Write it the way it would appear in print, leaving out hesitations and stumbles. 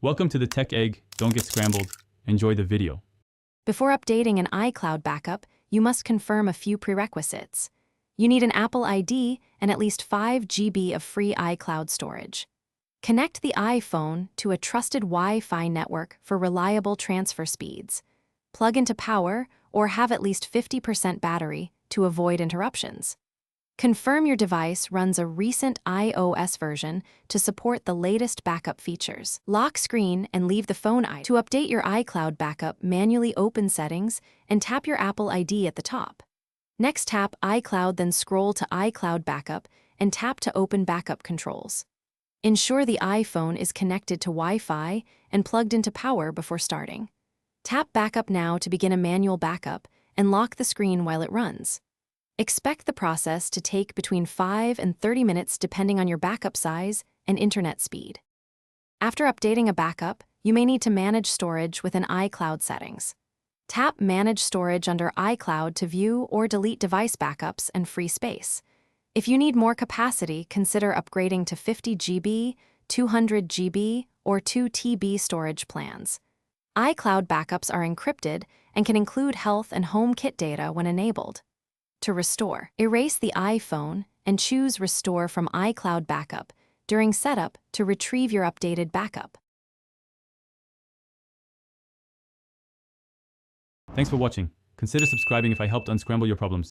Welcome to the Tech Egg. Don't get scrambled. Enjoy the video. Before updating an iCloud backup, you must confirm a few prerequisites. You need an Apple ID and at least 5 GB of free iCloud storage. Connect the iPhone to a trusted Wi-Fi network for reliable transfer speeds. Plug into power or have at least 50% battery to avoid interruptions. Confirm your device runs a recent iOS version to support the latest backup features. Lock screen and leave the phone idle. To update your iCloud backup, manually open Settings and tap your Apple ID at the top. Next, tap iCloud, then scroll to iCloud Backup and tap to open Backup Controls. Ensure the iPhone is connected to Wi-Fi and plugged into power before starting. Tap Backup Now to begin a manual backup and lock the screen while it runs. Expect the process to take between 5 and 30 minutes depending on your backup size and internet speed. After updating a backup, you may need to manage storage within iCloud settings. Tap Manage Storage under iCloud to view or delete device backups and free space. If you need more capacity, consider upgrading to 50 GB, 200 GB, or 2 TB storage plans. iCloud backups are encrypted and can include health and home kit data when enabled. To restore, erase the iPhone and choose Restore from iCloud Backup during setup to retrieve your updated backup. Thanks for watching. Consider subscribing if I helped unscramble your problems.